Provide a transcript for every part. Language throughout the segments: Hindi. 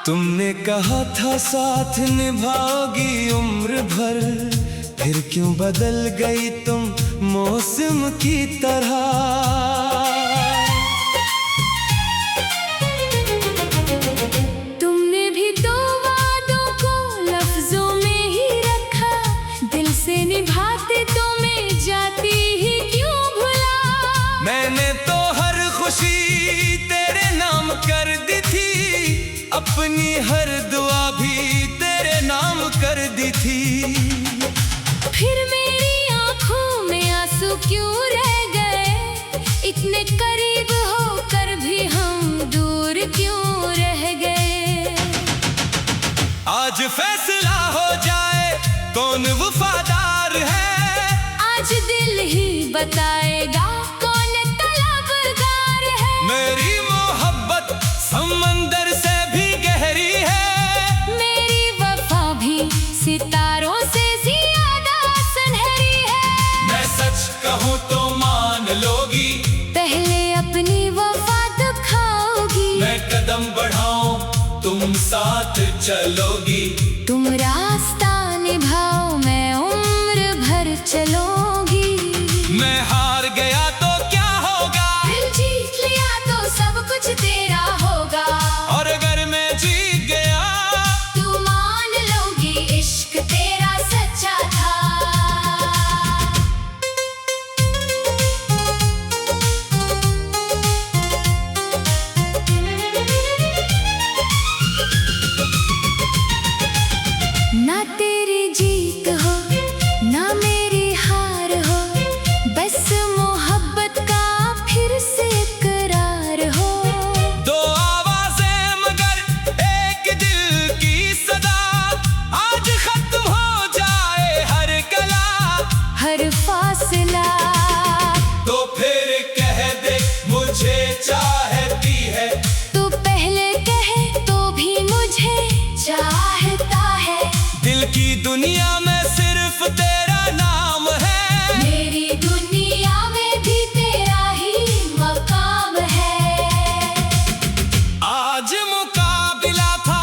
तुमने कहा था साथ निभाओगी उम्र भर, फिर क्यों बदल गई तुम मौसम की तरह। तुमने भी तो वादों को लफ्जों में ही रखा, दिल से निभाते तो मैं जाती ही क्यों भुला। मैंने तो हर खुशी तेरे नाम कर दी थी, अपनी हर दुआ भी तेरे नाम कर दी थी। फिर मेरी आंखों में आंसू क्यों रह गए, इतने करीब होकर भी हम दूर क्यों रह गए। आज फैसला हो जाए कौन वफादार है, आज दिल ही बताएगा कौन तलबगार है। मेरी मोहब्बत समंदर से भी गहरी है, मेरी वफा भी सितारों से ज्यादा सुनहरी है। मैं सच कहूँ तो मान लोगी, पहले अपनी वफा दिखाओगी। मैं कदम बढ़ाऊं तुम साथ चलोगी, तुम रास्ता निभाओ मैं उम्र भर चलूंगी। मैं हार गया तो क्या होगा, दिल जीत लिया तो सब कुछ तेरा होगा। और अगर मैं जीत गया तू मान लोगी इश्क तेरा सच्चा था। ना तेरी जीत हो ना मेरी हार हो, बस मोहब्बत का फिर से इकरार हो। दो आवाजें मगर एक दिल की सदा, आज खत्म हो जाए हर गला हर फासला। तो फिर कह दे मुझे चाहती है, तू पहले कहे तो भी मुझे चाहता है। दिल की दुनिया में सिर्फ तेरा नाम है, मेरी दुनिया में भी तेरा ही मकाम है। आज मुकाबिला था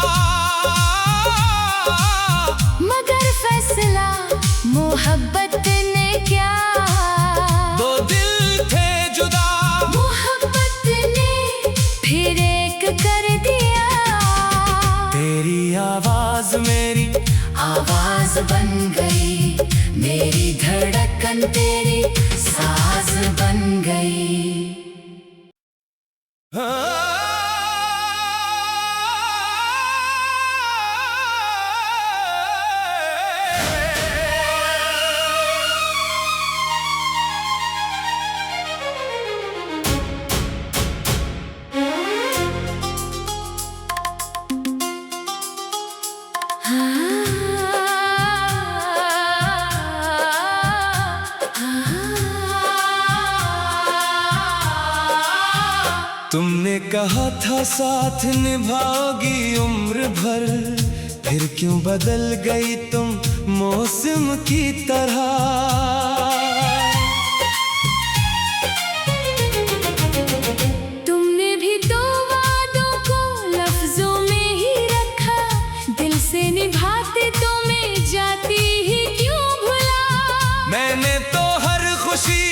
मगर फैसला मोहब्बत ने क्या। दो दिल थे जुदा, मोहब्बत ने फिर एक कर दिया। तेरी आवाज मेरी आवाज बन गई, मेरी धड़कन तेरी साज बन गई। तुमने कहा था साथ निभाओगी उम्र भर, फिर क्यों बदल गई तुम मौसम की तरह। तुमने भी तो वादों को लफ्जों में ही रखा, दिल से निभाते तो मैं जाती ही क्यों भुला। मैंने तो हर खुशी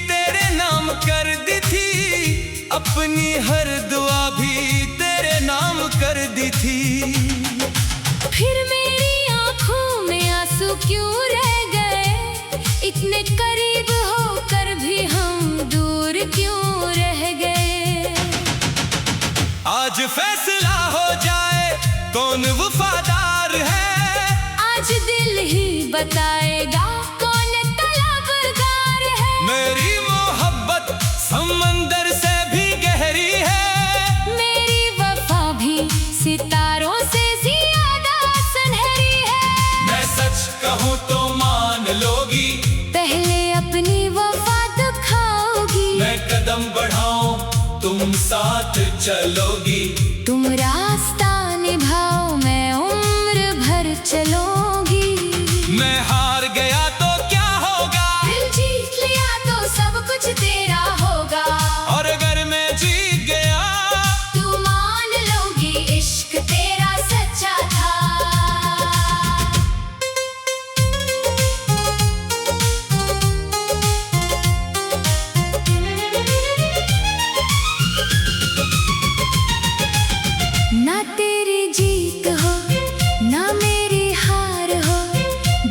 तेरे नाम कर दी थी, अपनी हर दुआ भी तेरे नाम कर दी थी। फिर मेरी आंखों में आंसू क्यों रह गए, इतने करीब होकर भी हम दूर क्यों रह गए। आज फैसला हो जाए कौन वफादार है, आज दिल ही बताएगा कौन तलबगार है। मेरी मोहब्बत समंदर से भी गहरी है, मेरी वफा भी सितारों से चलोगी। तुम रास्ता निभाओ मैं उम्र भर चलूंगी। मैं हार गया तो क्या होगा, दिल जीत लिया तो सब कुछ तेरा होगा। और अगर मैं जीत गया तू मान लोगी इश्क तेरा सच्चा था। ना तेरी जीत हो ना मेरी हार हो,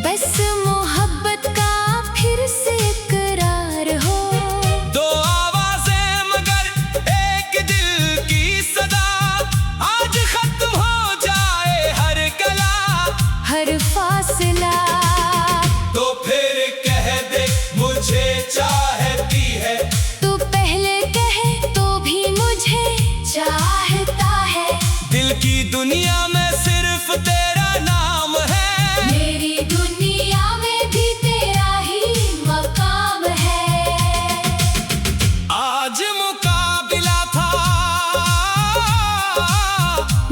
बस मोहब्बत का फिर से करार हो। दो आवाजें मगर एक दिल की सदा, आज खत्म हो जाए हर कला हर फासला। तो फिर कह दे मुझे चाहती है, तू पहले कहे तो भी मुझे चाहता है। दिल की दुनिया में सिर्फ तेरा नाम है, मेरी दुनिया में भी तेरा ही मकाम है। आज मुकाबिला था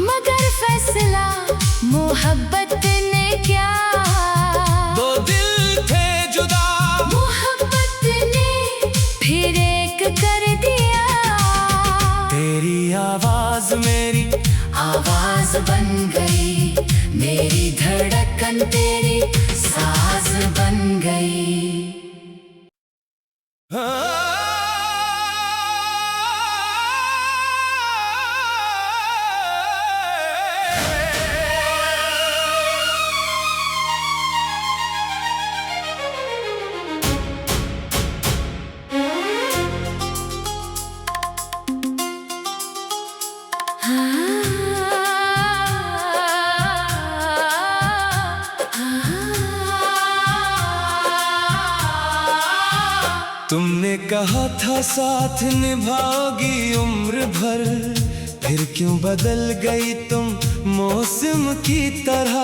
मगर फैसला मोहब्बत ने क्या। दो दिल थे जुदा, मोहब्बत ने फिर एक कर दिया। तेरी आवाज मेरी आवाज बन गई, मेरी धड़कन तेरी साज बन गई। तुमने कहा था साथ निभाओगी उम्र भर, फिर क्यों बदल गई तुम मौसम की तरह।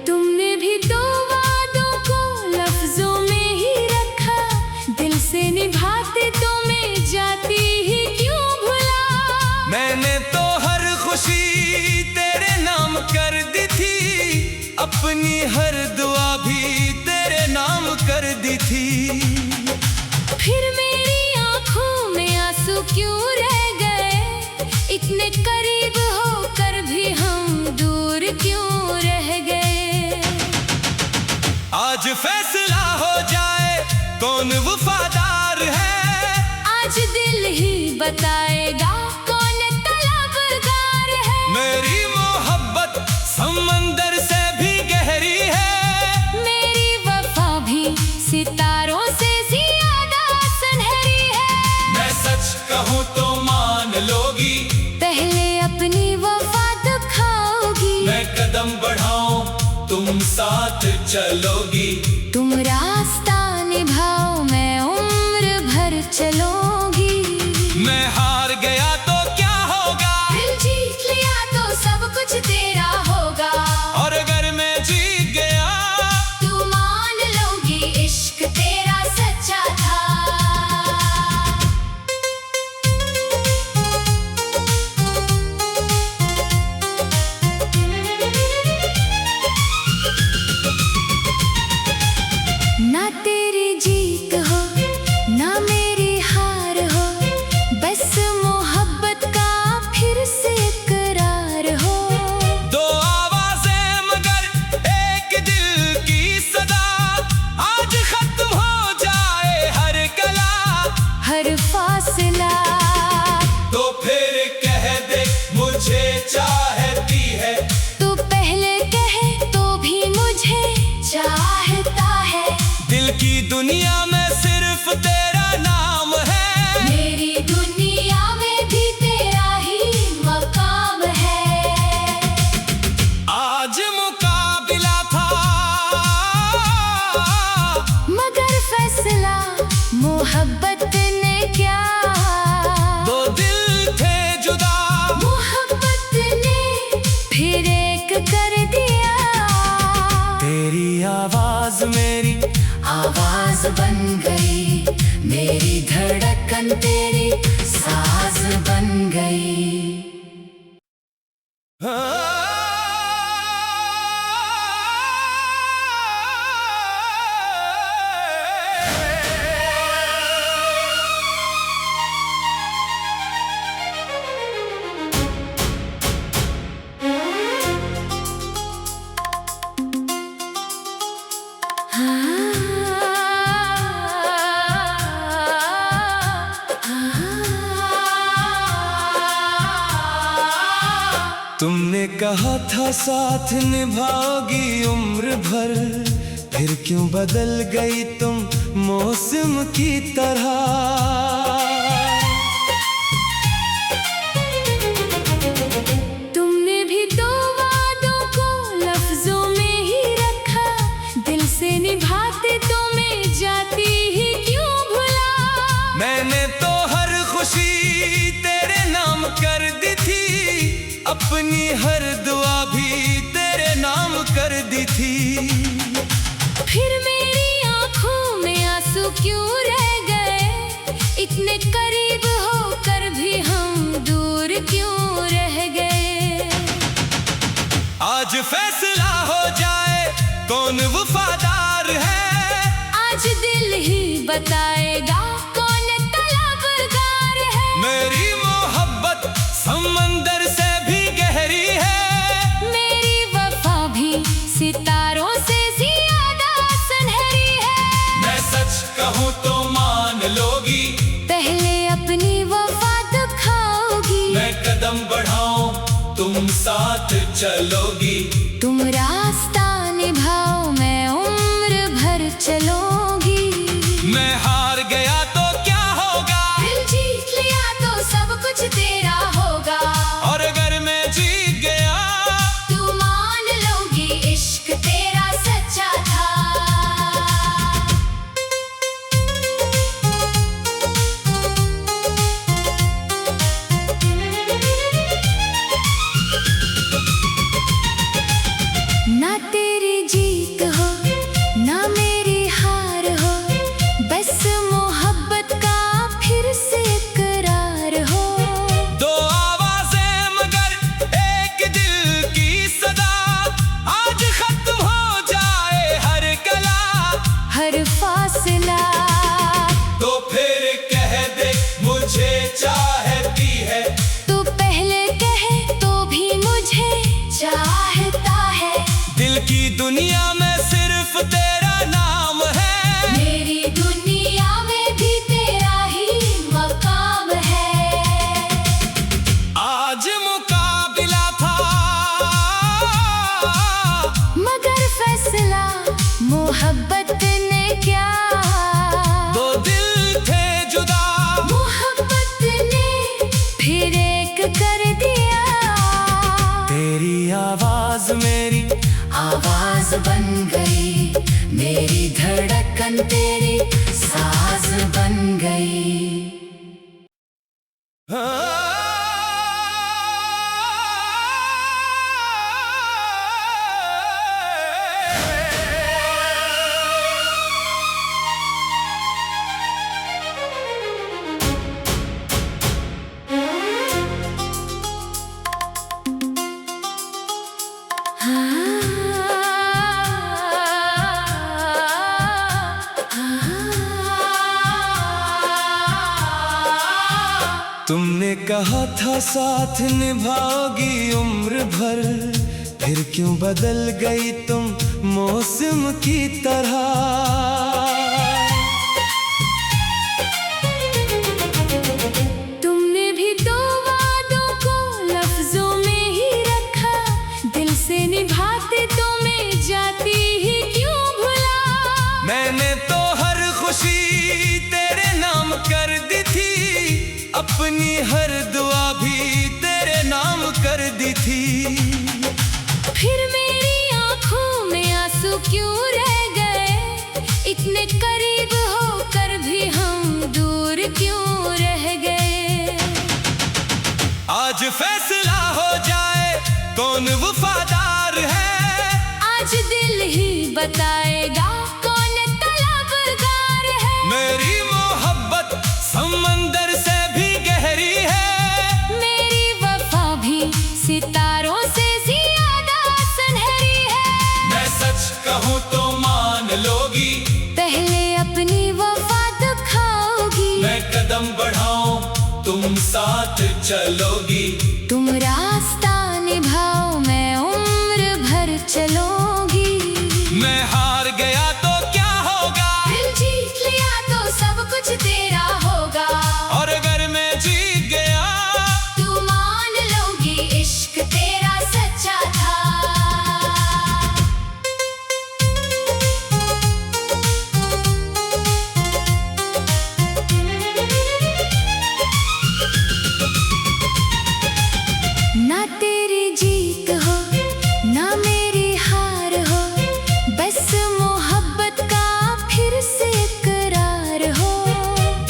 तुमने भी दो वादों को लफ्जों में ही रखा, दिल से निभाते तो मैं जाती ही क्यों भुला। मैंने तो हर खुशी तेरे नाम कर दी थी, अपनी हर दुआ भी तेरे नाम कर दी थी। फिर मेरी आंखों में आंसू क्यों रह गए, इतने करीब होकर भी हम दूर क्यों रह गए। आज फैसला हो जाए कौन वफादार है, आज दिल ही बताएगा कौन तलबगार है। मेरी मोहब्बत समंदर से भी गहरी है, मेरी वफा भी सितारों से ज्यादा सुनहरी है। मैं सच कहूँ तो मान लोगी, पहले अपनी वफा दिखाओगी। मैं कदम बढ़ाऊं तुम साथ चलोगी। तुम रास्ता निभाओ मैं उम्र भर चलूंगी। मैं हार गया तो क्या होगा, दिल जीत लिया तो सब कुछ तेरा होगा। और अगर मैं जीत गया तू मान लोगी इश्क तेरा सच्चा था। ना तेरी जीत हो ना मेरी हार हो, बस मोहब्बत का फिर से करार हो। दो आवाजें मगर एक दिल की सदा, आज खत्म हो जाए हर कला हर फासला। तो फिर कह दे मुझे चाहती है, तू पहले कहे तो भी मुझे चाहता है। दिल की दुनिया में सिर्फ तेरा नाम है, मेरी दुनिया में भी तेरा ही मकाम है। आज मुकाबिला था मगर फैसला मोहब्बत ने क्या। दो दिल थे जुदा, मोहब्बत ने फिर एक कर दिया। तेरी आवाज मेरी आवाज बन गई, धड़कन तेरी साज बन गई। तुमने कहा था साथ निभाओगी उम्र भर, फिर क्यों बदल गई तुम मौसम की तरह। तुमने भी तो वादों को लफ्जों में ही रखा, दिल से निभाते तो मैं जाती ही क्यों भुला। मैंने तो हर खुशी तेरे नाम कर दी थी, अपनी हर दुआ भी तेरे नाम कर दी थी। फिर मेरी आंखों में आंसू क्यों रह गए, इतने करीब होकर भी हम दूर क्यों रह गए। आज फैसला हो जाए कौन वफादार है, आज दिल ही बताएगा कौन तलबगार है। मेरी मोहब्बत समंदर से भी गहरी है, मेरी वफा भी सितारों से ज्यादा सुनहरी है। मैं सच कहूँ तो मान लोगी, पहले अपनी वफा दिखाओगी। मैं कदम बढ़ाऊं तुम साथ चलोगी, तुम रास्ता निभाओ मैं उम्र भर चलूंगी। मैं हार गया तो क्या होगा, दिल जीत लिया तो सब कुछ तेरा होगा। और अगर मैं जीत गया तू मान लोगी इश्क तेरा सच्चा था। ना तेरी जीत हो ना मेरी हार हो, बस मोहब्बत का फिर से करार हो। दो आवाजें मगर एक दिल की सदा, आज खत्म हो जाए हर कला हर फासला। तो फिर कह दे मुझे चाहती है, तू पहले कहे तो भी मुझे चाहता है। दिल की दुनिया में सिर्फ तेरा नाम है, मेरी दुनिया में भी तेरा ही मकाम है। आज मुकाबला था मगर फैसला मोहब्बत ने क्या, दो दिल थे जुदा, मोहब्बत ने फिर एक कर दिया। तेरी आवाज मेरी आवाज बन गई, मेरी धड़कन तेरी साज बन गई। तुमने कहा था साथ निभाओगी उम्र भर, फिर क्यों बदल गई तुम मौसम की तरह। तुमने भी तो वादों को लफ्जों में ही रखा, दिल से निभाते तो मैं जाती ही क्यों भुला। मैंने तो हर खुशी तेरे नाम कर दी थी, अपनी हर दुआ भी तेरे नाम कर दी थी। फिर मेरी आंखों में आंसू क्यों रह गए, इतने करीब होकर भी हम दूर क्यों रह गए। आज फैसला हो जाए कौन वफादार है, आज दिल ही बताएगा कौन तलबगार है। मेरी मोहब्बत समंदर तुम साथ चलोगी। तुम रास्ता निभाओ मैं उम्र भर चलूंगी। मैं हार गया तो क्या होगा, दिल जीत लिया तो सब कुछ तेरा होगा। और अगर मैं जीत गया तू मान लोगी इश्क तेरा सच्चा था। ना तेरी जीत हो ना मेरी हार हो, बस मोहब्बत का फिर से करार हो।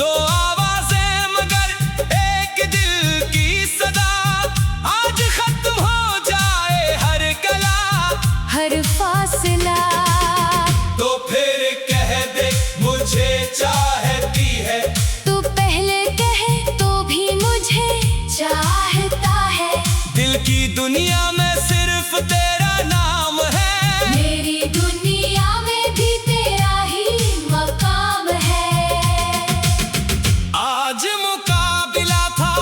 दो आवाजें मगर एक दिल की सदा, आज खत्म हो जाए हर गला हर फासला। तो फिर कह दे मुझे चाहती है, तू पहले कहे तो भी मुझे चाहता है। दिल की दुनिया में सिर्फ तेरा नाम है, मेरी दुनिया में भी तेरा ही मकाम है। आज मुकाबला था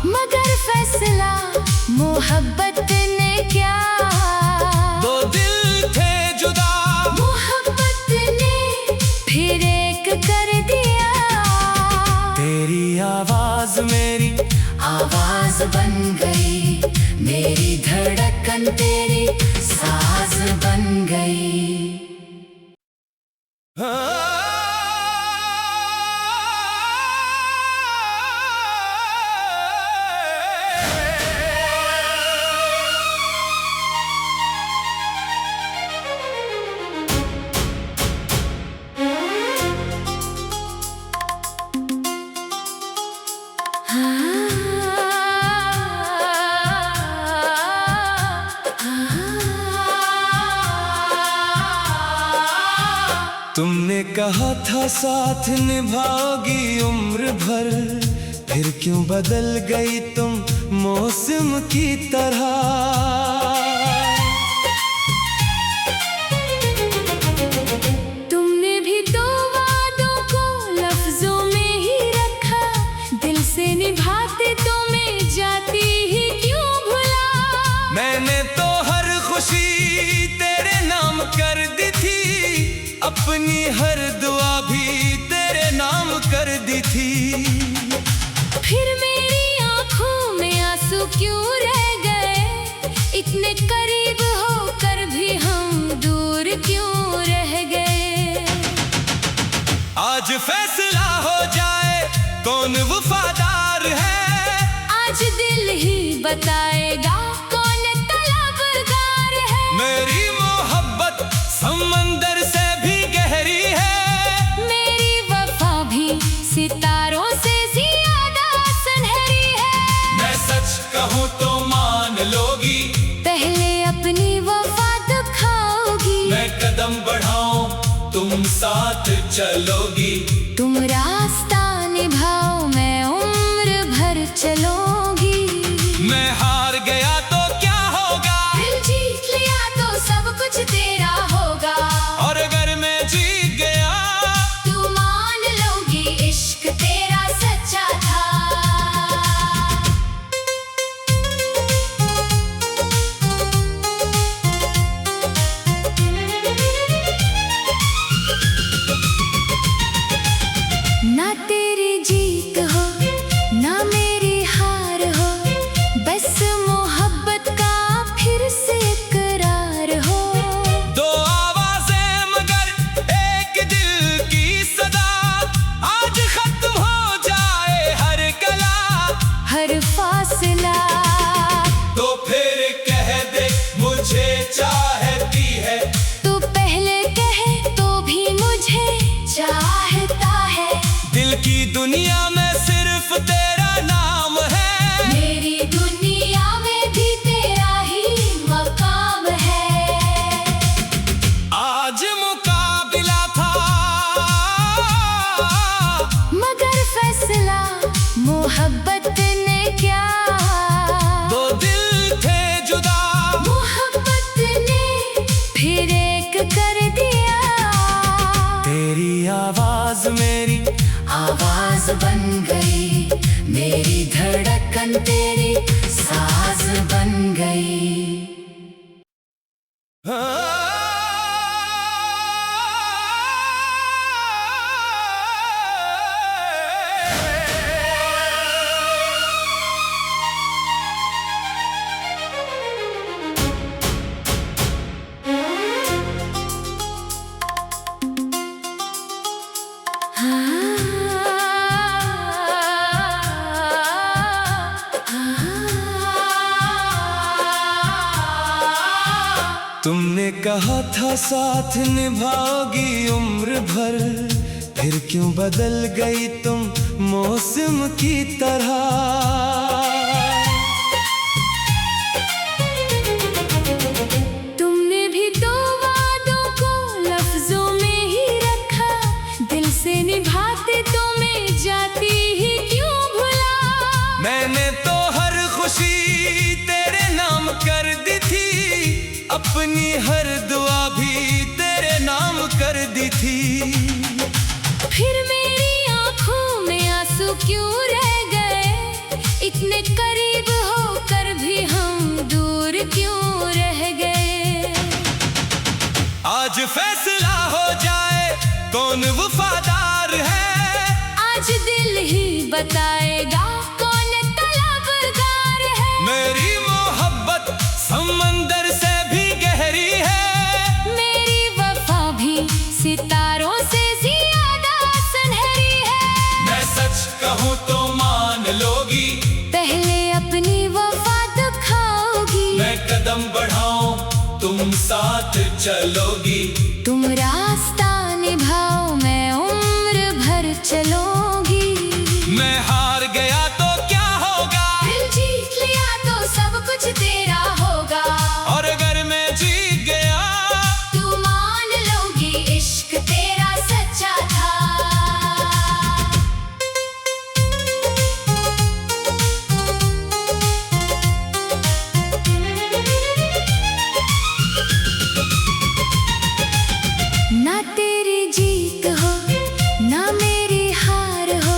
मगर फैसला मोहब्बत ने क्या। दो दिल थे जुदा, मोहब्बत ने फिर एक कर दिया। तेरी आवाज मेरी आवाज बन गई, मेरी धड़कन तेरी साज बन गई। तुमने कहा था साथ निभाओगी उम्र भर, फिर क्यों बदल गई तुम मौसम की तरह। तुमने भी तो वादों को लफ्जों में ही रखा, दिल से निभाते तो मैं जाती ही क्यों भुला। मैंने तो हर खुशी तेरे नाम कर दी थी, अपनी हर दुआ भी तेरे नाम कर दी थी। फिर मेरी आंखों में आंसू क्यों रह गए, इतने करीब होकर भी हम दूर क्यों रह गए। आज फैसला हो जाए कौन वफादार है, आज दिल ही बताएगा कौन तलबगार है। मेरी मोहब्बत समंदर से भी गहरी है, मेरी वफा भी सितारों से ज्यादा सुनहरी है। मैं सच कहूँ तो मान लोगी, पहले अपनी वफा दिखाओगी। मैं कदम बढ़ाऊं तुम साथ चलोगी। तुम रास्ता निभाओ मैं उम्र भर चलूंगी। मैं हार गया तो क्या होगा, दिल जीत लिया तो सब कुछ तेरा होगा। और अगर मैं जीत गया तू मान लोगी इश्क तेरा सच्चा था। ना तेरी जीत हो ना मेरी हार हो, बस मोहब्बत का फिर से करार हो। दो आवाजें मगर एक दिल की सदा, आज खत्म हो जाए हर गला हर फासला। तो फिर कह दे मुझे चाहती है, तू पहले कहे तो भी मुझे चाहता है। दिल की दुनिया में सिर्फ तेरा नाम है, मेरी दुनिया में भी तेरा ही मकाम है। आज मुकाबला था मगर फैसला मोहब्बत ने क्या। दो दिल थे जुदा, मोहब्बत ने फिर एक कर दिया। तेरी आवाज मेरी आवाज बन गई, मेरी धड़कन तेरी साज बन गई। तुमने कहा था साथ निभाओगी उम्र भर, फिर क्यों बदल गई तुम मौसम की तरह। तुमने भी तो वादों को लफ्जों में ही रखा, दिल से निभाते तो मैं जाती ही क्यों भुला। मैंने तो हर खुशी तेरे नाम कर दी थी, अपनी हर दुआ भी तेरे नाम कर दी थी। फिर मेरी आंखों में आंसू क्यों रह गए, इतने करीब होकर भी हम दूर क्यों रह गए। आज फैसला हो जाए कौन वफादार है, आज दिल ही बताएगा कौन तलबगार है। मेरी मोहब्बत समंदर से भी गहरी है, मेरी वफा भी सितारों से ज्यादा सुनहरी है। मैं सच कहूँ तो मान लोगी, पहले अपनी वफा दिखाओगी। मैं कदम बढ़ाऊं तुम साथ चलोगी, तुम रास्ता निभाओ मैं उम्र भर चलूंगी। मैं हार गया तो क्या होगा, दिल जीत लिया तो सब कुछ तेरा होगा। और अगर मैं जीत गया तू मान लोगी इश्क तेरा सच्चा था। ना तेरी जीत हो ना मेरी हार हो,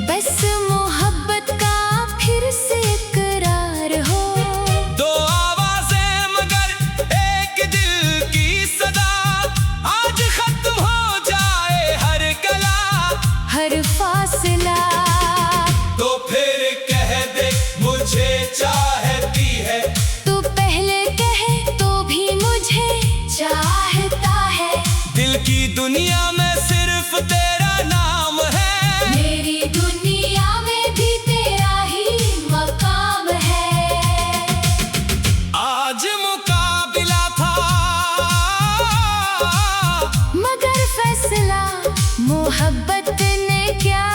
बस मोहब्बत का फिर से करार हो। दो आवाजें मगर एक दिल की सदा, आज खत्म हो जाए हर गला हर फासला। तो फिर कह दे मुझे चाहती है, तू पहले कहे तो भी मुझे चाहता है। दिल की दुनिया में सिर्फ तेरा नाम है, मेरी दुनिया में भी तेरा ही मकाम है। आज मुकाबिला था मगर फैसला मोहब्बत ने क्या,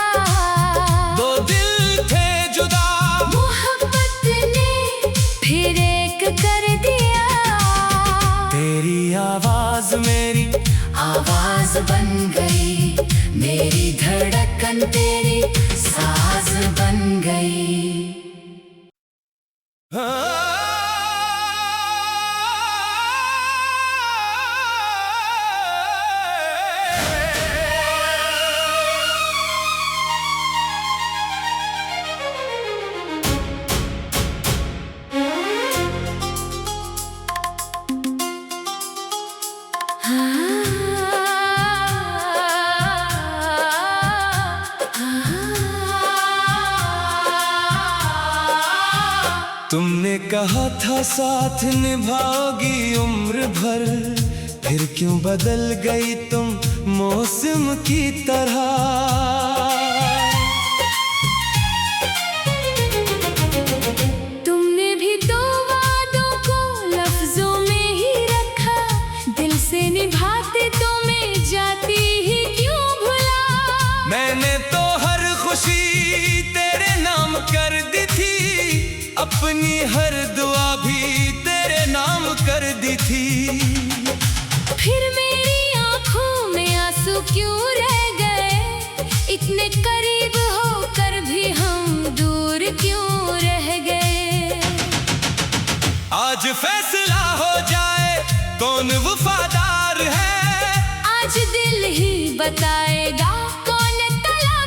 दो दिल थे जुदा, मोहब्बत ने फिर एक कर दिया। तेरी आवाज मेरी आवाज बन गई, मेरी धड़कन तेरी साज बन गई। तुमने कहा था साथ निभाओगी उम्र भर, फिर क्यों बदल गई तुम मौसम की तरह। तुमने भी तो वादों को लफ्जों में ही रखा, दिल से निभाते तो मैं जाती ही क्यों भुला। मैंने तो हर खुशी तेरे नाम कर दी थी, अपनी हर दुआ भी तेरे नाम कर दी थी। फिर मेरी आंखों में आंसू क्यों रह गए, इतने करीब होकर भी हम दूर क्यों रह गए। आज फैसला हो जाए कौन वफादार है, आज दिल ही बताएगा कौन तलबगार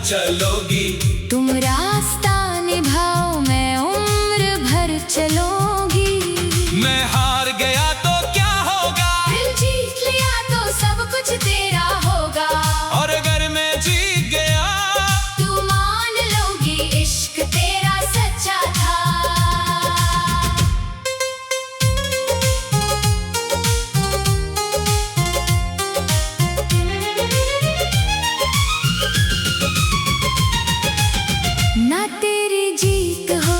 चलोगी। तुम रास्ता निभाओ मैं उम्र भर चलूंगी। मैं हार गया तो क्या होगा, दिल जीत लिया तो सब कुछ तेरा होगा। और अगर मैं जीत गया तू मान लोगी इश्क तेरा सच्चा था। ना तेरी जीत हो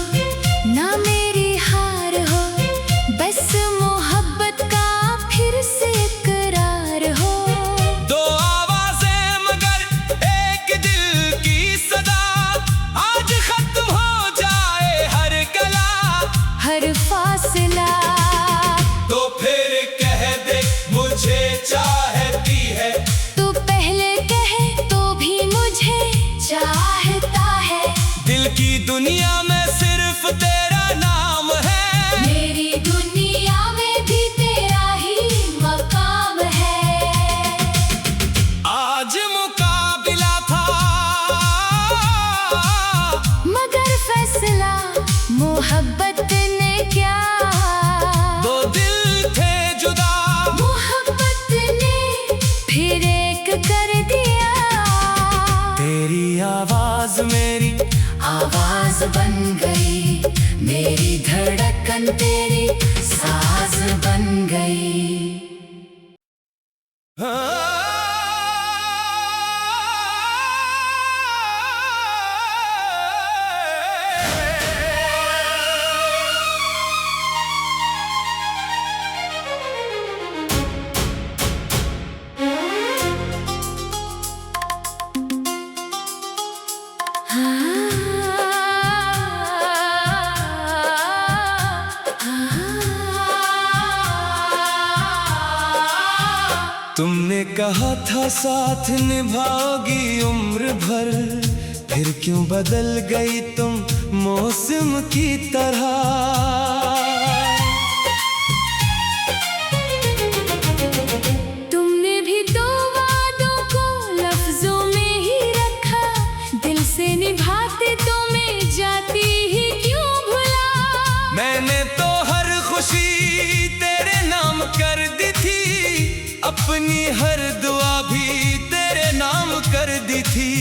ना मेरी हार हो, बस मोहब्बत का फिर से करार हो। दो आवाजें मगर एक दिल की सदा, आज खत्म हो जाए हर कला हर फासला। तो फिर कह दे मुझे चाहती है, तू पहले कहे तो भी मुझे चाहता है। दिल की दुनिया में सिर्फ तेरा नाम है, मेरी दुनिया में भी तेरा ही मकाम है। आज मुकाबिला था मगर फैसला मोहब्बत ने क्या। दो दिल थे जुदा, मोहब्बत ने फिर एक कर दिया। तेरी आवाज मेरी आवाज बन गई, मेरी धड़कन तेरी साज बन गई। तुमने कहा था साथ निभाओगी उम्र भर, फिर क्यों बदल गई तुम मौसम की तरह। तुमने भी तो वादों को लफ्जों में ही रखा, दिल से निभाते तो मैं जाती ही क्यों भुला। मैंने तो हर खुशी तेरे नाम कर दी थी, अपनी हर दुआ भी तेरे नाम कर दी थी।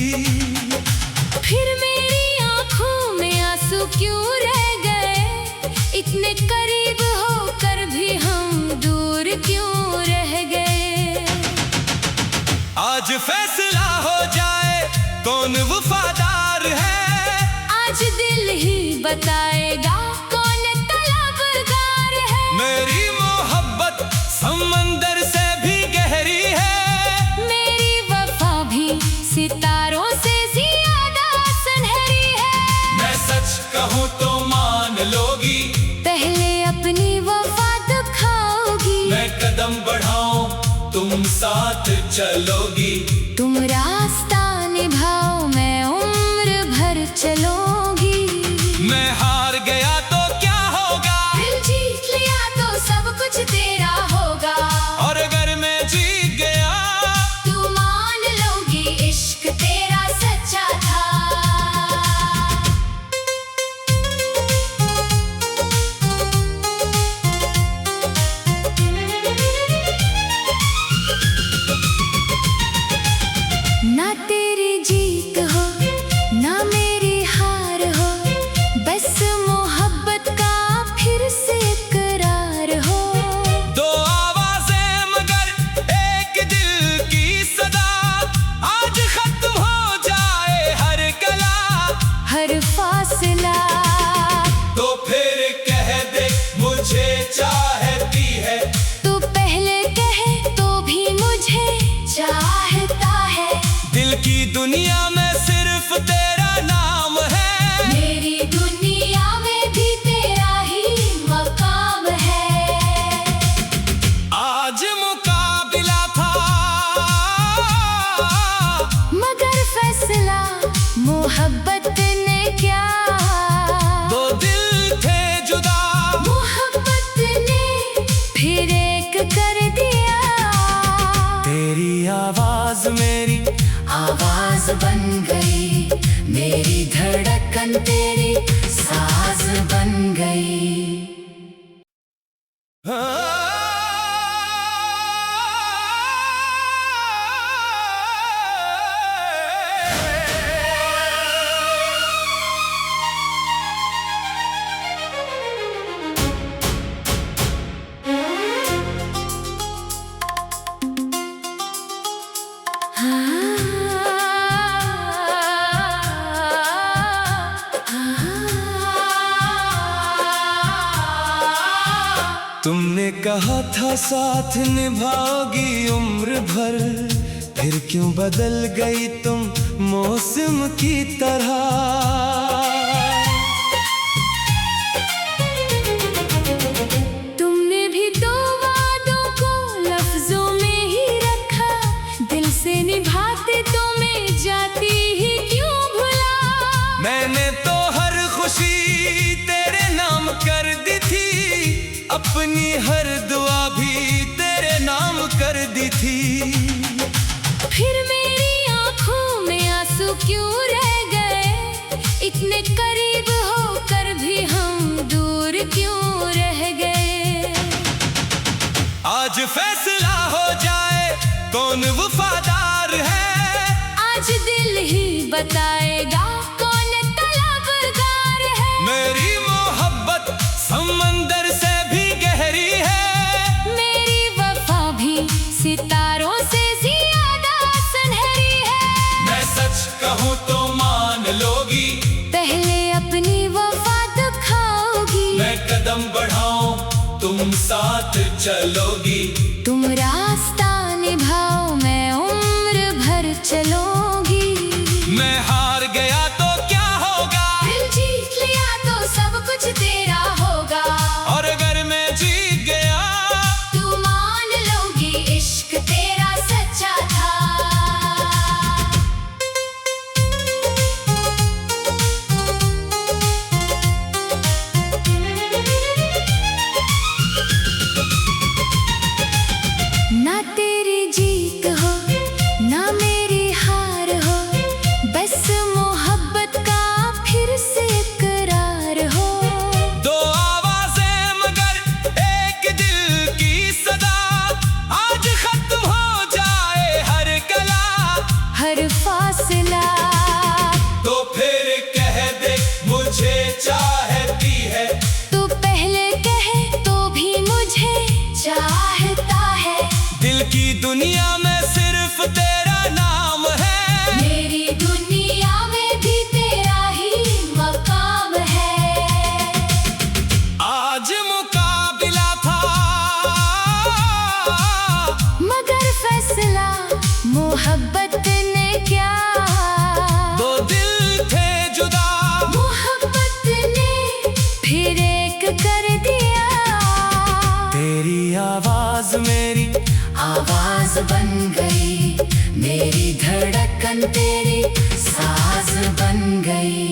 फिर मेरी आंखों में आंसू क्यों रह गए, इतने करीब होकर भी हम दूर क्यों रह गए। आज फैसला हो जाए कौन वफादार है, आज दिल ही बताएगा कौन तलबगार है। मेरी मोहब्बत समंदर से भी गहरी है, मेरी वफा भी सितारों से ज्यादा सुनहरी है। मैं सच कहूँ तो मान लोगी, पहले अपनी वफा दिखाओगी। मैं कदम बढ़ाऊं तुम साथ चलोगी। तुम रास्ता निभाओ मैं उम्र भर चलूंगी। मैं हार गया तो क्या होगा, दिल जीत लिया तो सब कुछ तेरा होगा। और अगर मैं जीत गया तू मान लोगी इश्क तेरा सच्चा था। ना तेरी जीत हो ना मेरी हार हो, बस मोहब्बत का फिर से करार हो। दो आवाजें मगर एक दिल की सदा, आज खत्म हो जाए हर कला हर फासला। तो फिर कह दे मुझे चाहती है, तू पहले कहे तो भी मुझे चाहता है। दिल की दुनिया में सिर्फ तेरा नाम है, मेरी दुनिया में भी तेरा ही मकाम है। आज मुकाबिला था मगर फैसला मोहब्बत ने क्या। दो दिल थे जुदा, मोहब्बत ने फिर एक कर दिया। तेरी आवाज मेरी आवाज बन गई, धड़कन तेरी साज बन गई। तुमने कहा था साथ निभाओगी उम्र भर, फिर क्यों बदल गई तुम मौसम की तरह। तुमने भी दो वादों को लफ्जों में ही रखा, दिल से निभाते तो मैं जाती ही क्यों भुला। मैंने तो हर खुशी तेरे नाम कर दी थी, अपनी हर दुआ भी तेरे नाम कर दी थी। फिर मेरी आंखों में आंसू क्यों रह गए, इतने करीब होकर भी हम दूर क्यों रह गए। आज फैसला हो जाए कौन वफादार है, आज दिल ही बताएगा कौन तलबगार है। मेरी मोहब्बत समंदर से भी गहरी है, मेरी वफा भी सितारों से ज्यादा सुनहरी है। मैं सच कहूँ तो मान लोगी, पहले अपनी वफा दिखाओगी। मैं कदम बढ़ाऊं तुम साथ चलोगी, तुम रास्ता निभाओ मैं उम्र भर चलूंगी। मैं हार गया तो क्या होगा, दिल जीत लिया तो सब कुछ तेरा होगा। और अगर मैं जीत गया तू मान लोगी इश्क तेरा सच्चा था। ना तेरी जीत हो ना मेरी हार हो, बस मोहब्बत का फिर से करार हो। दो आवाजें मगर एक दिल की सदा, आज खत्म हो जाए हर गला हर फासला। तो फिर कह दे मुझे चाहती है, तू पहले कहे तो भी मुझे चाहता है। दिल की दुनिया में सिर्फ तेरा नाम है, मेरी दुनिया में भी तेरा ही मकाम है। आज मुकाबला था मगर फैसला मोहब्बत ने क्या। दो दिल थे जुदा, मोहब्बत ने फिर एक कर दिया। तेरी आवाज मेरी आवाज बन गई, मेरी धड़कन तेरी साज बन गई।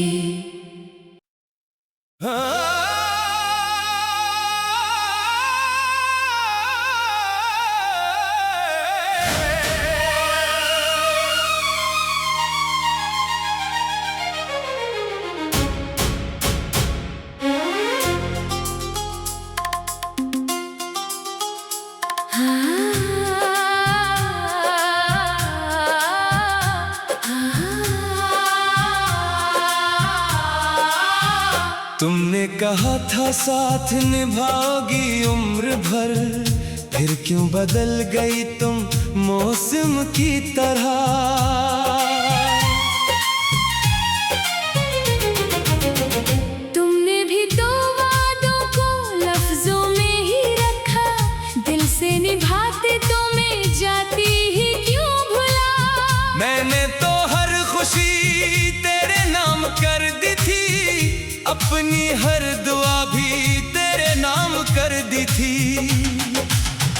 तुमने कहा था साथ निभाओगी उम्र भर, फिर क्यों बदल गई तुम मौसम की तरह। तुमने भी दो वादों को लफ्जों में ही रखा, दिल से निभाते तो मैं जाती ही क्यों भुला। मैंने तो हर खुशी तेरे नाम कर दी थी, अपनी हर दुआ भी तेरे नाम कर दी थी।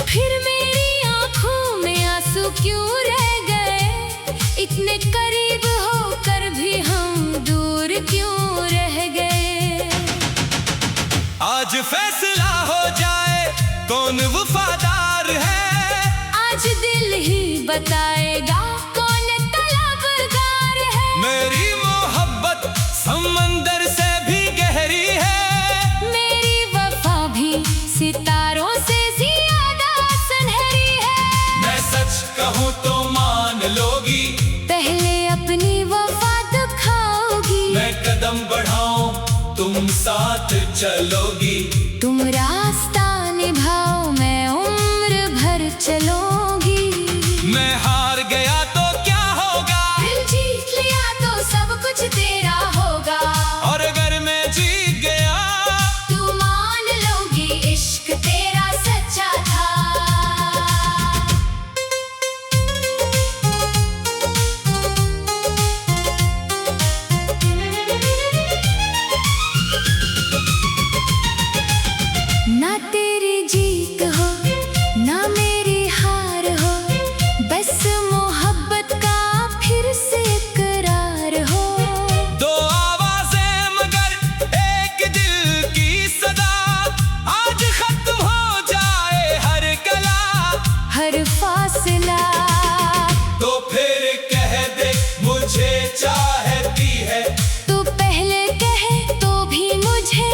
फिर मेरी आंखों में आंसू क्यों रह गए, इतने करीब होकर भी हम दूर क्यों रह गए। आज फैसला हो जाए कौन वफादार है, आज दिल ही बताएगा कौन तलबगार है। मेरी मोहब्बत समंदर चलोगी। तुम रास्ता निभाओ मैं उम्र भर चलूंगी। मैं हार गया तो क्या होगा, दिल जीत लिया तो सब कुछ तेरा होगा। और अगर मैं जीत गया तू मान लोगी इश्क तेरा सच्चा था। ना तेरी जीत हो ना मेरी हार हो, बस मोहब्बत का फिर से इकरार हो। दो आवाजें मगर एक दिल की सदा, आज खत्म हो जाए हर गला हर फासला। तो फिर कह दे मुझे चाहती है, तू पहले कहे तो भी मुझे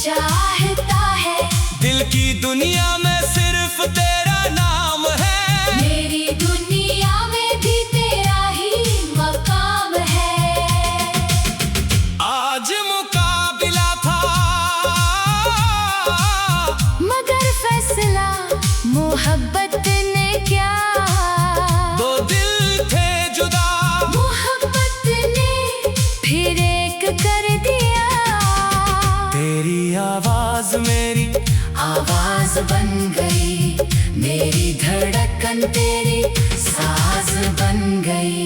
चाहता है। दिल की दुनिया में सिर्फ तेरा नाम है, मेरी दुनिया में भी तेरा ही मकाम है। आज मुकाबिला था मगर फैसला मोहब्बत ने क्या। दो दिल थे जुदा, मोहब्बत ने फिर एक कर दिया। तेरी आवाज मेरी आवाज बन गई, मेरी धड़कन तेरी साज बन गई।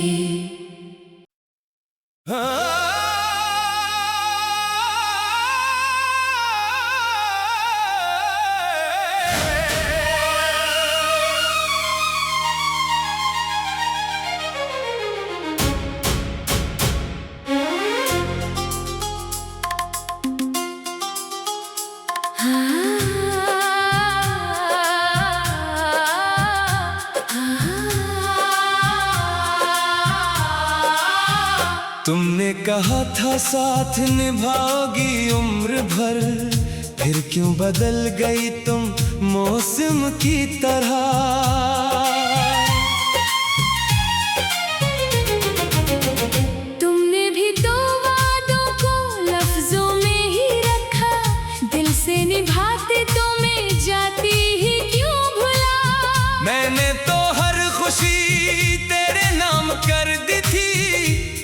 तुमने कहा था साथ निभाओगी उम्र भर, फिर क्यों बदल गई तुम मौसम की तरह। तुमने भी दो वादों को लफ्जों में ही रखा, दिल से निभाते तो मैं जाती ही क्यों भुला। मैंने तो हर खुशी तेरे नाम कर दी थी,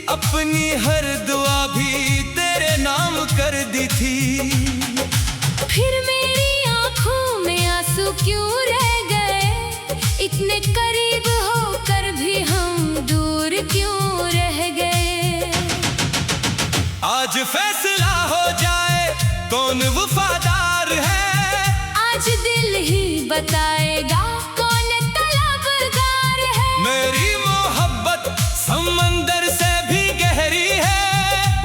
अपनी हर दुआ भी तेरे नाम कर दी थी। फिर मेरी आंखों में आंसू क्यों रह गए, इतने करीब होकर भी हम दूर क्यों रह गए। आज फैसला हो जाए कौन वफादार है, आज दिल ही बताएगा कौन तलबगार है। मेरी मोहब्बत समंदर से भी गहरी है,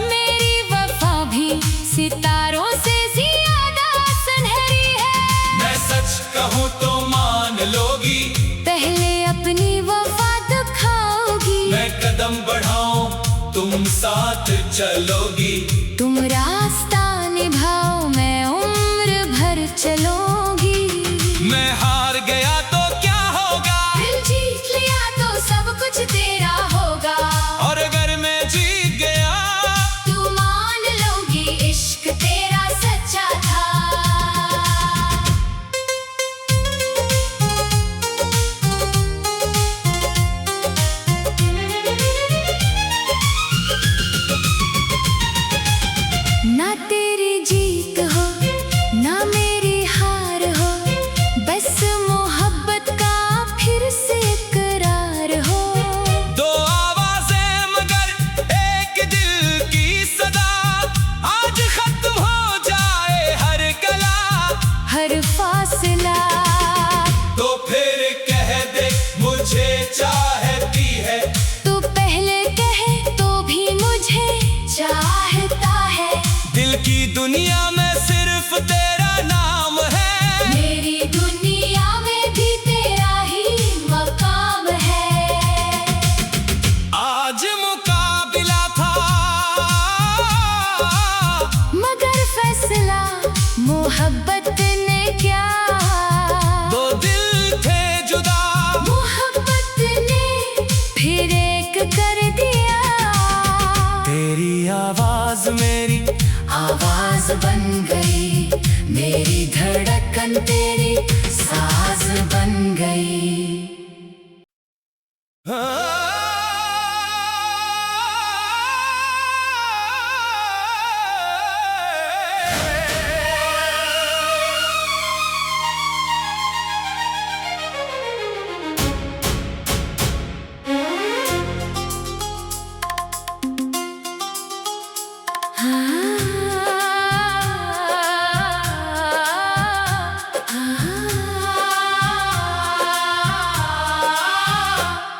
मेरी वफा भी सितारों से ज्यादा सुनहरी है। मैं सच कहूँ तो मान लोगी, पहले अपनी वफा दिखाओगी। मैं कदम बढ़ाऊं तुम साथ चलोगी। तुम रास्ता निभाओ मैं उम्र भर चलूंगी। मैं हार गया तो क्या होगा, दिल जीत लिया तो सब कुछ तेरा होगा। और अगर मैं जीत गया तू मान लोगी इश्क तेरा सच्चा था।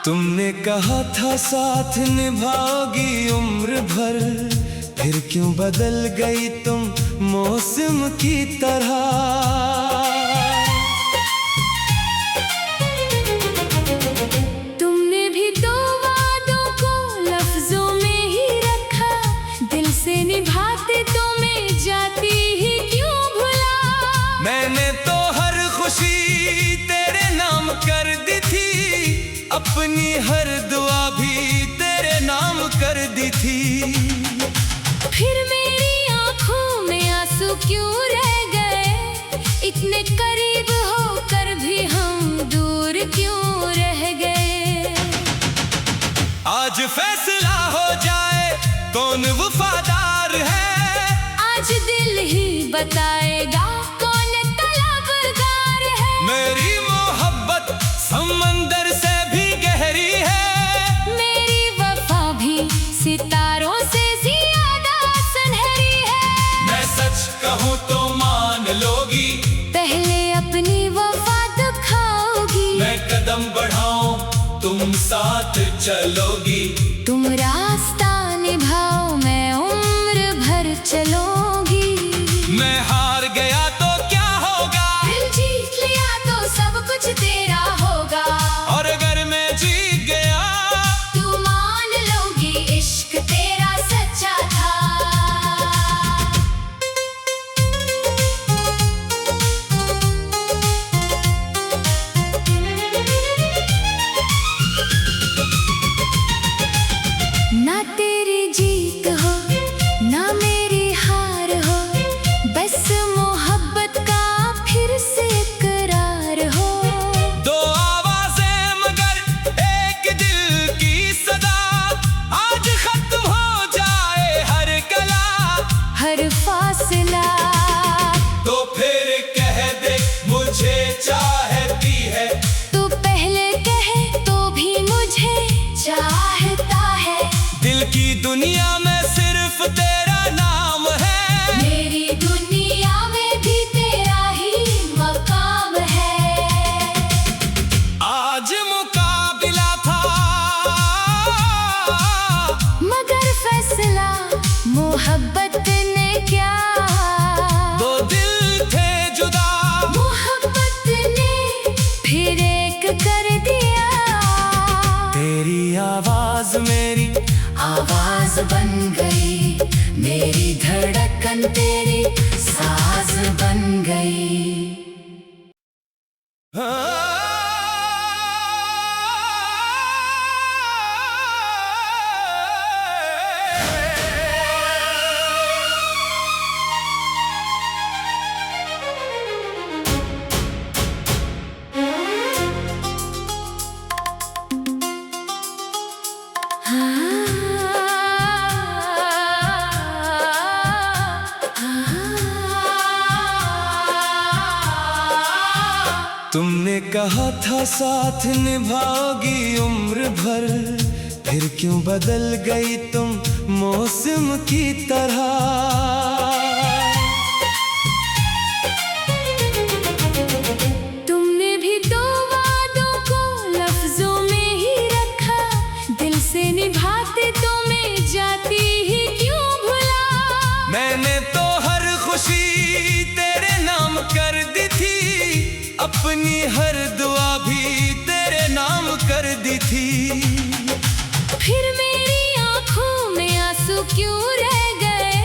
तुमने कहा था साथ निभाओगी उम्र भर, फिर क्यों बदल गई तुम मौसम की तरह। तुमने भी दो वादों को लफ्जों में ही रखा, दिल से निभाते तो मैं जाती ही क्यों भुला। मैंने तो हर खुशी तेरे नाम कर दी थी, अपनी हर दुआ भी तेरे नाम कर दी थी। फिर मेरी आंखों में आंसू क्यों रह गए, इतने करीब होकर भी हम दूर क्यों रह गए। आज फैसला हो जाए कौन वफादार है, आज दिल ही बताएगा कौन तलबगार है। मेरी मोहब्बत समंदर से भी गहरी है, मेरी वफा भी सितारों से ज्यादा सुनहरी है। मैं सच कहूँ तो मान लोगी, पहले अपनी वफा दिखाओगी। मैं कदम बढ़ाऊं तुम साथ चलोगी, तुम रास्ता निभाओ मैं उम्र भर चलूंगी। मैं हार गया तो क्या होगा, दिल जीत लिया तो सब कुछ तेरा होगा। और अगर मैं जीत गया तू मान लोगी इश्क तेरा सच्चा था। ना तेरी जीत हो ना मेरी हार हो, बस मोहब्बत का फिर से करार हो। दो आवाजें मगर एक दिल की सदा, आज खत्म हो जाए हर कला हर फासला। तो फिर कह दे मुझे चाहती है, तू पहले कहे तो भी मुझे चाहता है। दिल की दुनिया में सिर्फ तेरा नाम है, मेरी दुनिया में भी तेरा ही मकाम है। आज मुकाबिला था मगर फैसला मोहब्बत ने क्या, दो दिल थे जुदा, मोहब्बत ने फिर एक कर दिया। तेरी आवाज मेरी आवाज बन गई, मेरी धड़कन तेरी साज बन गई। तुमने कहा था साथ निभाओगी उम्र भर, फिर क्यों बदल गई तुम मौसम की तरह। तुमने भी दो वादों को लफ्जों में ही रखा, दिल से निभाते तो मैं जाती ही क्यों भुला। मैंने तो हर खुशी तेरे नाम कर दी थी, अपनी हर दुआ भी तेरे नाम कर दी थी। फिर मेरी आंखों में आंसू क्यों रह गए,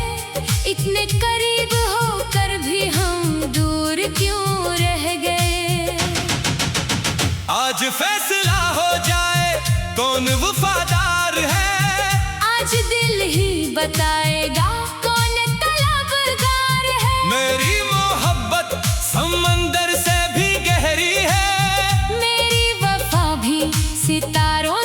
इतने करीब होकर भी हम दूर क्यों रह गए। आज फैसला हो जाए कौन वफादार है, आज दिल ही बताएगा कौन तलबगार है। मेरी मोहब्बत समंदर से भी गहरी है, मेरी वफा भी सितारों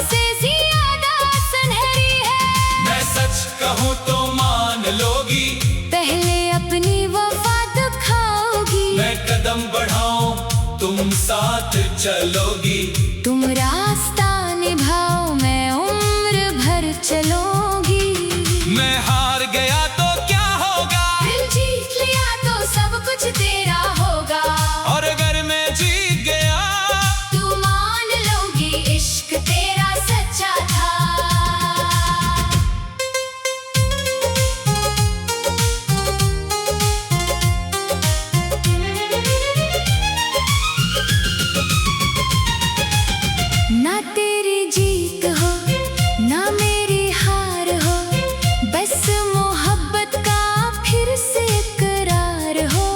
चलोगी। तुम रास्ता निभाओ मैं उम्र भर चलूंगी। मैं हार गया तो क्या होगा, दिल जीत लिया तो सब कुछ तेरा होगा। और अगर मैं जीत गया तू मान लोगी इश्क तेरा सच्चा था। ना तेरी जीत हो ना मेरी हार हो, बस मोहब्बत का फिर से करार हो।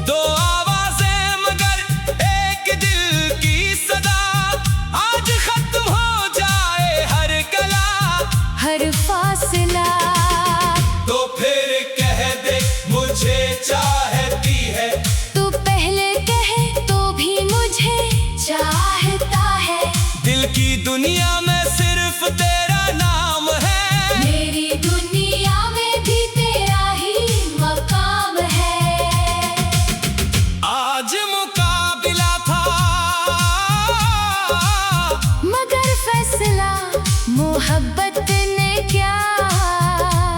दो आवाजें मगर एक दिल की सदा, आज खत्म हो जाए हर कला हर फासला। तो फिर कह दे मुझे चाहती है, तू पहले कहे तो भी मुझे चाहता है। दिल की दुनिया में सिर्फ तेरा नाम है, मेरी दुनिया में भी तेरा ही मकाम है। आज मुकाबला था मगर फैसला मोहब्बत ने क्या।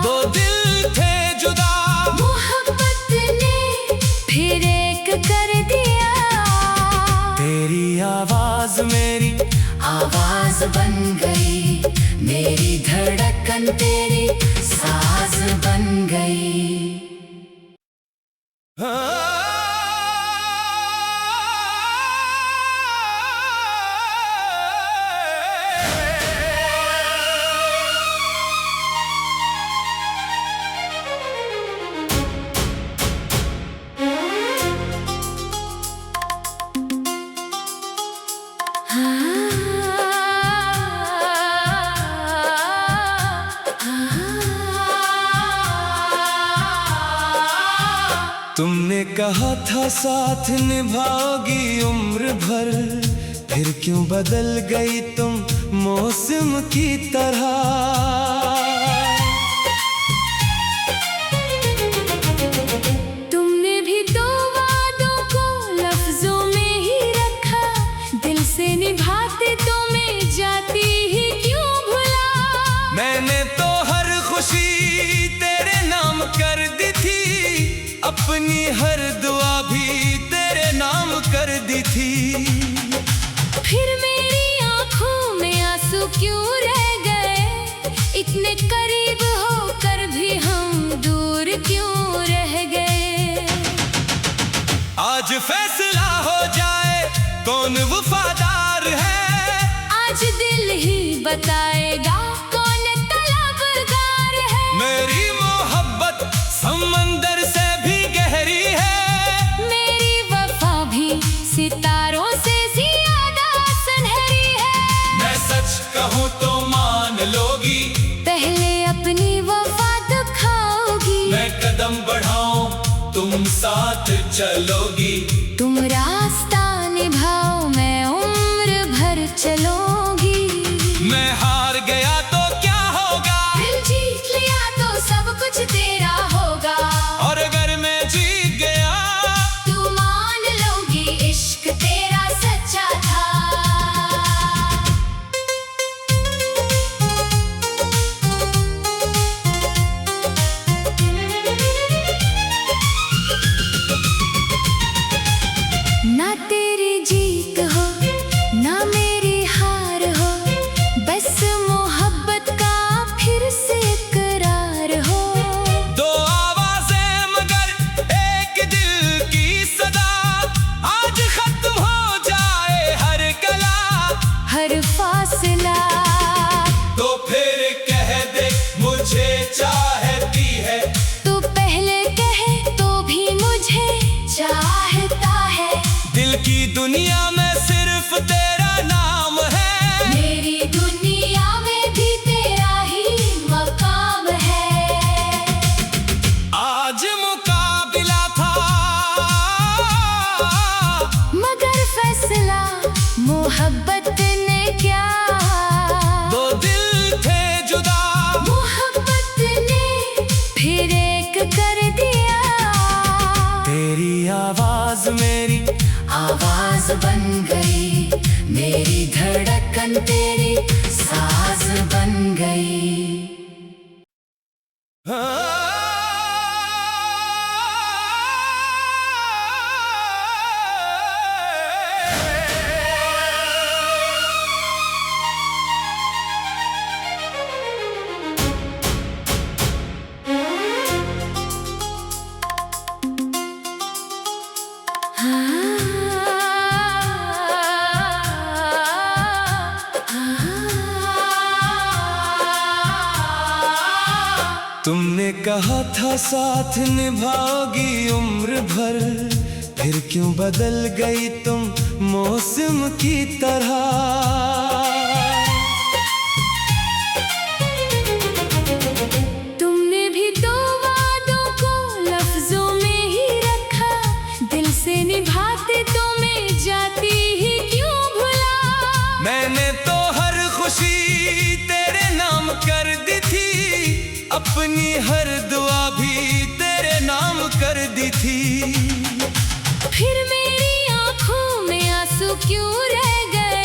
दो दिल थे जुदा, मोहब्बत ने फिर एक कर दिया। तेरी आवाज मेरी आवाज बन गई, मेरी धड़कन तेरी साज बन गई। तुमने कहा था साथ निभाओगी उम्र भर, फिर क्यों बदल गई तुम मौसम की तरह। तुमने भी दो वादों को लफ्जों में ही रखा, दिल से निभाते तो मैं जाती ही क्यों भुला। मैंने तो हर खुशी तेरे नाम कर दी थी, अपनी हर दुआ भी तेरे नाम कर दी थी। फिर मेरी आंखों में आंसू क्यों रह गए, इतने करीब होकर भी हम दूर क्यों रह गए। आज फैसला हो जाए कौन वफादार है, आज दिल ही बताएगा कौन तलबगार है। मेरी मोहब्बत समंदर से भी गहरी है, मेरी वफा भी सितारों से ज्यादा सुनहरी है। मैं सच कहूँ तो मान लोगी, पहले अपनी वफा दिखाओगी। मैं कदम बढ़ाऊं तुम साथ चलोगी। तुम रास्ता निभाओ मैं उम्र भर चलूंगी। मैं हार गया तो क्या होगा, दिल जीत लिया तो सब कुछ तेरा होगा। और अगर मैं जीत गया तू मान लोगी इश्क तेरा सच्चा था। ना तेरी जीत हो ना मेरी हार हो, बस मोहब्बत का फिर से करार हो। दो आवाजें मगर एक दिल की सदा, आज खत्म हो जाए हर कला हर फासला। तो फिर कह दे मुझे चाहती है, तू पहले कहे तो भी मुझे चाहता है। दिल की दुनिया में सिर्फ तेरा नाम है, मेरी दुनिया में भी तेरा ही मकाम है। आज मुकाबला था मगर फैसला मोहब्बत ने क्या। दो दिल थे जुदा, मोहब्बत ने फिर एक कर दिया। तेरी आवाज मेरी आवाज बन गई, धड़कन तेरी साज बन गई। तुमने कहा था साथ निभाओगी उम्र भर, फिर क्यों बदल गई तुम मौसम की तरह। तुमने भी तो वादों को लफ्जों में ही रखा, दिल से निभाते तो मैं जाती ही क्यों भुला। मैंने तो हर खुशी तेरे नाम कर दी थी, अपनी हर दुआ भी तेरे नाम कर दी थी। फिर मेरी आंखों में आंसू क्यों रह गए,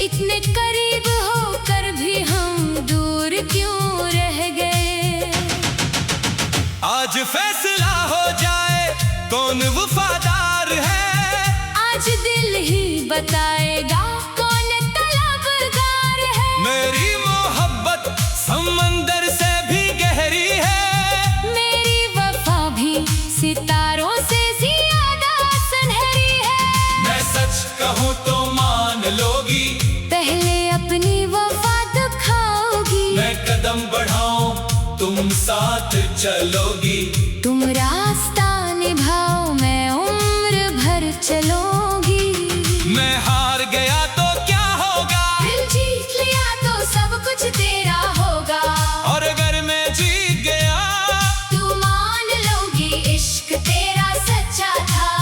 इतने करीब होकर भी हम दूर क्यों रह गए। आज फैसला हो जाए कौन वफादार है, आज दिल ही बताएगा कौन तलबगार है। मेरी मोहब्बत समंदर से भी गहरी है, मेरी वफा भी सितारों से ज्यादा सुनहरी है। मैं सच कहूँ तो मान लोगी, पहले अपनी वफा दिखाओगी। मैं कदम बढ़ाऊं तुम साथ चलोगी, तुम रास्ता निभाओ मैं उम्र भर चलूंगी। मैं हार गया तो क्या होगा, दिल जीत लिया तो सब कुछ तेरा होगा। और अगर मैं जीत गया तू मान लोगी इश्क तेरा सच्चा था।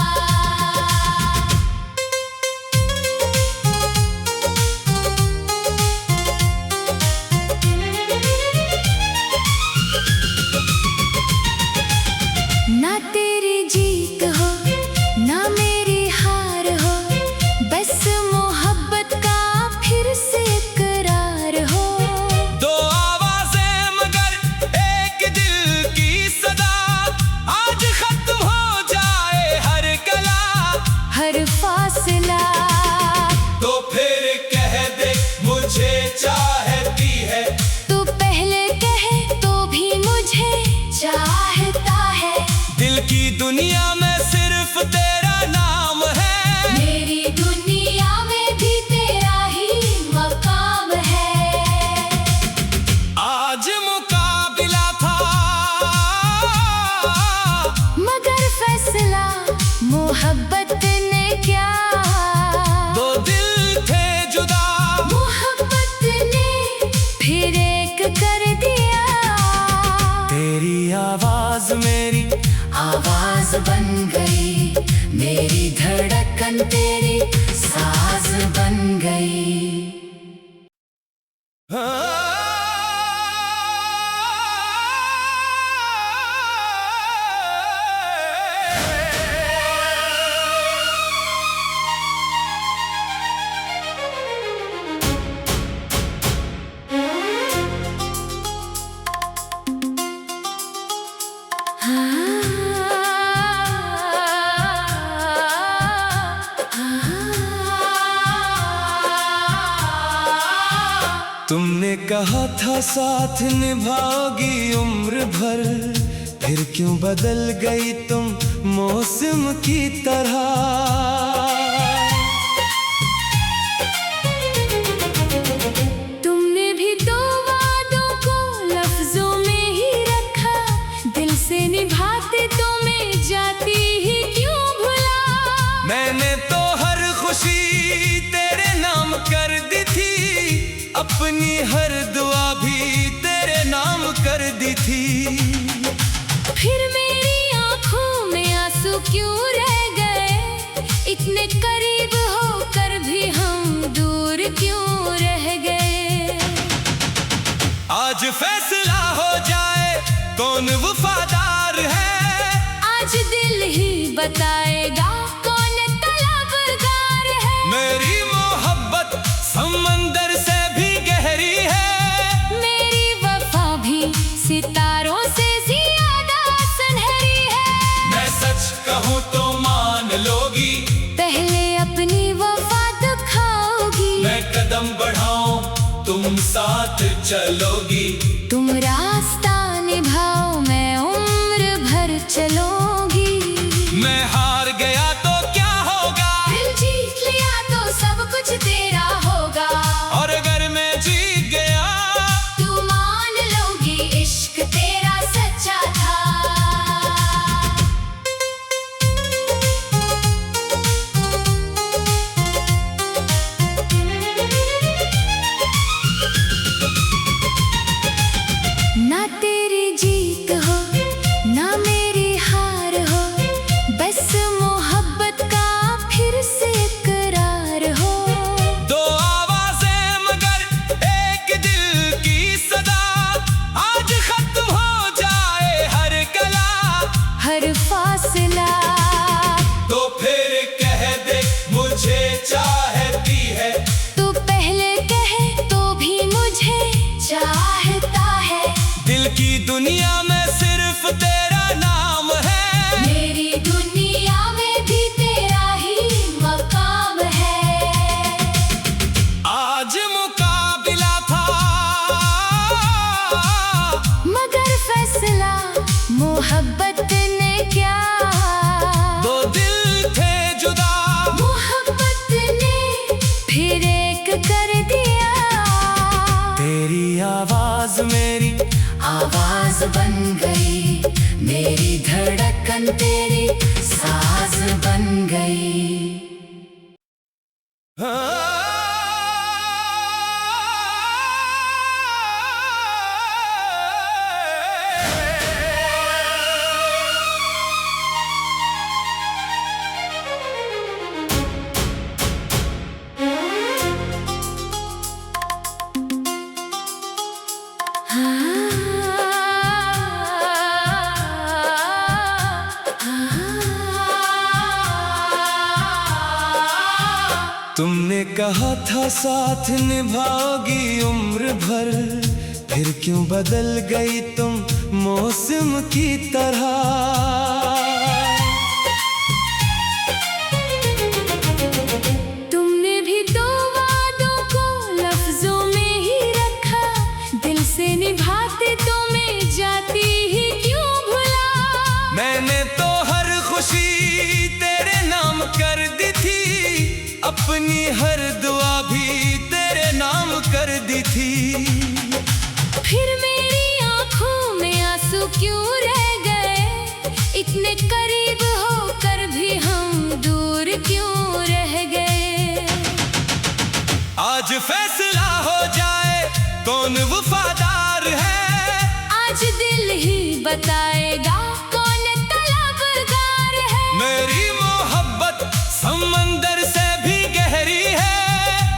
ना तेरी जीत हो ना मेरी हार हो, बस मोहब्बत का फिर से इकरार हो। दो आवाजें मगर एक दिल की सदा, आज खत्म हो जाए हर गला हर फासला। तो फिर कह दे मुझे चाहती है, तू पहले कहे तो भी मुझे चाहता है। दिल की दुनिया में सिर्फ तेरा नाम है, मेरी दुनिया में भी तेरा ही मकाम है। आज मुकाबिला था मगर फैसला मोहब्बत ने क्या। दो दिल थे जुदा, मोहब्बत ने फिर एक कर दिया। तेरी आवाज मेरी आवाज बन गई, मेरी धड़कन तेरी साज बन गई। तुमने कहा था साथ निभाओगी उम्र भर, फिर क्यों बदल गई तुम मौसम की तरह। तुमने भी तो वादों को लफ्जों में ही रखा, दिल से निभाते तो मैं जाती ही क्यों भुला। मैंने तो हर खुशी तेरे नाम कर दी थी, अपनी हर दुआ भी तेरे नाम कर दी थी। फिर मेरी आंखों में आंसू क्यों रह गए, इतने करीब होकर भी हम दूर क्यों रह गए। आज फैसला हो जाए कौन वफादार है, आज दिल ही बताएगा कौन तलबगार है। मेरी मोहब्बत तुम साथ चलोगी। तुम रास्ता निभाओ मैं उम्र भर चलूंगी। मैं हार गया तो क्या होगा, दिल जीत लिया तो सब कुछ तेरा होगा। और अगर मैं जीत गया तू मान लोगी इश्क तेरा सच्चा था। ना तेरी जीत हो ना मेरी हार हो, बस मोहब्बत का फिर से करार हो। दो आवाजें मगर एक दिल की सदा, आज खत्म हो जाए हर गला हर फासला। तो फिर कह दे मुझे चाहती है, तू पहले कहे तो भी मुझे चाहता है। दिल की दुनिया में सिर्फ तेरा नाम है, मेरी दुनिया में भी तेरा ही मकाम है। आज मुकाबिला था मगर फैसला मोहब्बत ने क्या। दो दिल थे जुदा, मोहब्बत ने फिर एक कर दिया। तेरी आवाज मेरी आवाज बन गई, मेरी धड़कन तेरी साज बन गई। तुमने कहा था साथ निभाओगी उम्र भर, फिर क्यों बदल गई तुम मौसम की तरह। तुमने भी दो वादों को लफ्जों में ही रखा, दिल से निभाते तो मैं जाती ही क्यों भुला। मैंने तो हर खुशी तेरे नाम कर दी थी, अपनी हर दुआ भी तेरे नाम कर दी थी। फिर मेरी आंखों में आंसू क्यों रह गए, इतने करीब होकर भी हम दूर क्यों रह गए। आज फैसला हो जाए कौन वफादार है, आज दिल ही बताएगा कौन तलबगार है। मेरी मोहब्बत समंदर से भी गहरी है,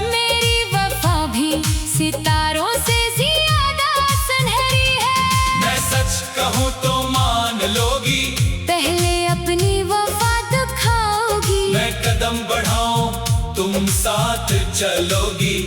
मेरी वफा भी सितारों से ज्यादा सुनहरी है। मैं सच कहूँ तो मान लोगी, पहले अपनी वफा दिखाओगी। मैं कदम बढ़ाऊं तुम साथ चलोगी।